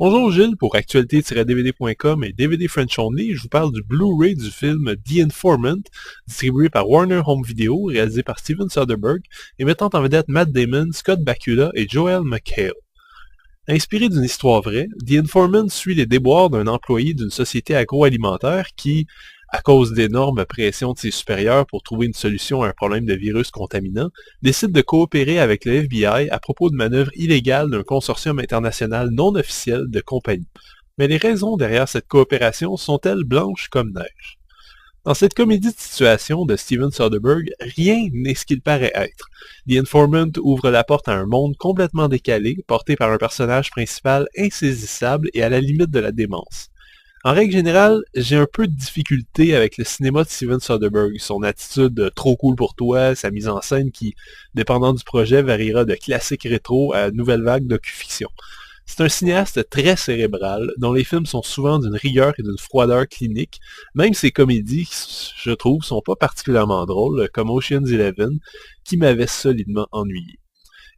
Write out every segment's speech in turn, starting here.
Bonjour Gilles, pour actualité-dvd.com et DVD French Only, je vous parle du Blu-ray du film The Informant, distribué par Warner Home Video, réalisé par Steven Soderbergh et mettant en vedette Matt Damon, Scott Bakula et Joel McHale. Inspiré d'une histoire vraie, The Informant suit les déboires d'un employé d'une société agroalimentaire qui, à cause d'énormes pressions de ses supérieurs pour trouver une solution à un problème de virus contaminant, décide de coopérer avec le FBI à propos de manœuvres illégales d'un consortium international non officiel de compagnies. Mais les raisons derrière cette coopération sont-elles blanches comme neige? Dans cette comédie de situation de Steven Soderbergh, rien n'est ce qu'il paraît être. The Informant ouvre la porte à un monde complètement décalé, porté par un personnage principal insaisissable et à la limite de la démence. En règle générale, j'ai un peu de difficulté avec le cinéma de Steven Soderbergh, son attitude de trop cool pour toi, sa mise en scène qui, dépendant du projet, variera de classique rétro à nouvelle vague docu-fiction. C'est un cinéaste très cérébral, dont les films sont souvent d'une rigueur et d'une froideur clinique, même ses comédies, je trouve, sont pas particulièrement drôles, comme Ocean's 11, qui m'avait solidement ennuyé.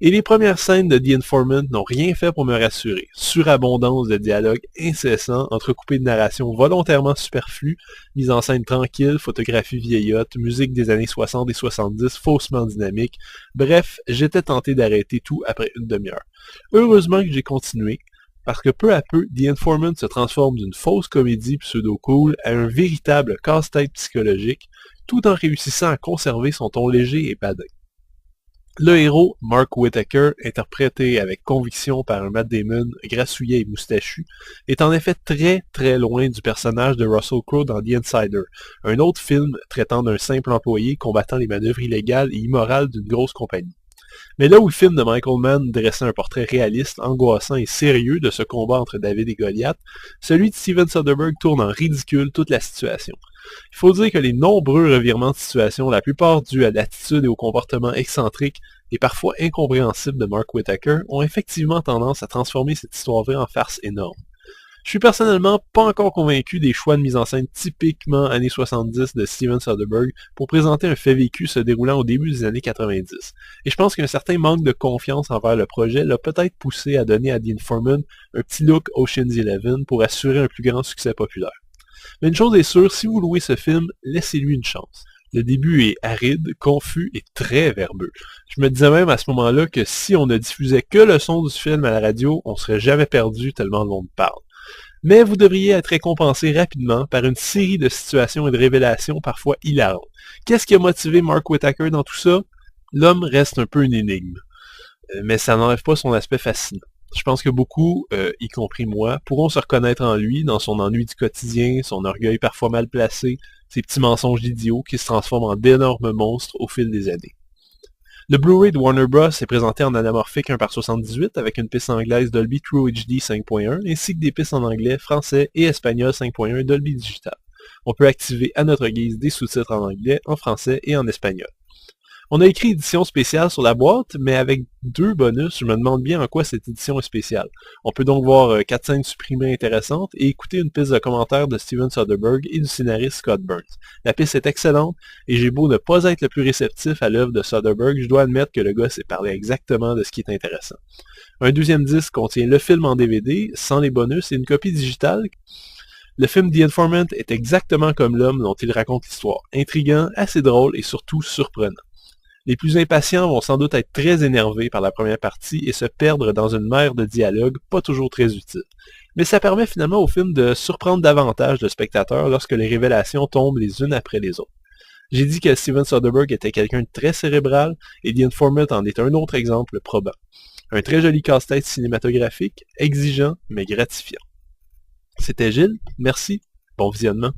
Et les premières scènes de The Informant n'ont rien fait pour me rassurer. Surabondance de dialogues incessants, entrecoupés de narrations volontairement superflues, mise en scène tranquille, photographie vieillotte, musique des années 60 et 70 faussement dynamique. Bref, j'étais tenté d'arrêter tout après une demi-heure. Heureusement que j'ai continué, parce que peu à peu, The Informant se transforme d'une fausse comédie pseudo-cool à un véritable casse-tête psychologique, tout en réussissant à conserver son ton léger et badin. Le héros, Mark Whittaker, interprété avec conviction par un Matt Damon grassouillet et moustachu, est en effet très loin du personnage de Russell Crowe dans The Insider, un autre film traitant d'un simple employé combattant les manœuvres illégales et immorales d'une grosse compagnie. Mais là où le film de Michael Mann dressait un portrait réaliste, angoissant et sérieux de ce combat entre David et Goliath, celui de Steven Soderbergh tourne en ridicule toute la situation. Il faut dire que les nombreux revirements de situation, la plupart dus à l'attitude et au comportement excentrique et parfois incompréhensible de Mark Whittaker, ont effectivement tendance à transformer cette histoire vraie en farce énorme. Je suis personnellement pas encore convaincu des choix de mise en scène typiquement années 70 de Steven Soderbergh pour présenter un fait vécu se déroulant au début des années 90. Et je pense qu'un certain manque de confiance envers le projet l'a peut-être poussé à donner à The Informant un petit look Ocean's 11 pour assurer un plus grand succès populaire. Mais une chose est sûre, si vous louez ce film, laissez-lui une chance. Le début est aride, confus et très verbeux. Je me disais même à ce moment-là que si on ne diffusait que le son du film à la radio, on serait jamais perdu tellement le monde parle. Mais vous devriez être récompensé rapidement par une série de situations et de révélations parfois hilarantes. Qu'est-ce qui a motivé Mark Whittaker dans tout ça? L'homme reste un peu une énigme, mais ça n'enlève pas son aspect fascinant. Je pense que beaucoup, y compris moi, pourront se reconnaître en lui, dans son ennui du quotidien, son orgueil parfois mal placé, ses petits mensonges d'idiots qui se transforment en d'énormes monstres au fil des années. Le Blu-ray de Warner Bros. Est présenté en anamorphique 1:78 avec une piste anglaise Dolby True HD 5.1 ainsi que des pistes en anglais, français et espagnol 5.1 Dolby Digital. On peut activer à notre guise des sous-titres en anglais, en français et en espagnol. On a écrit édition spéciale sur la boîte, mais avec 2 bonus, je me demande bien en quoi cette édition est spéciale. On peut donc voir 4 scènes supprimées intéressantes et écouter une piste de commentaires de Steven Soderbergh et du scénariste Scott Burns. La piste est excellente et j'ai beau ne pas être le plus réceptif à l'œuvre de Soderbergh, je dois admettre que le gars s'est parlé exactement de ce qui est intéressant. Un deuxième disque contient le film en DVD, sans les bonus, et une copie digitale. Le film The Informant est exactement comme l'homme dont il raconte l'histoire, intriguant, assez drôle et surtout surprenant. Les plus impatients vont sans doute être très énervés par la première partie et se perdre dans une mer de dialogues pas toujours très utiles. Mais ça permet finalement au film de surprendre davantage le spectateur lorsque les révélations tombent les unes après les autres. J'ai dit que Steven Soderbergh était quelqu'un de très cérébral et The Informant en est un autre exemple probant. Un très joli casse-tête cinématographique, exigeant mais gratifiant. C'était Gilles, merci, bon visionnement.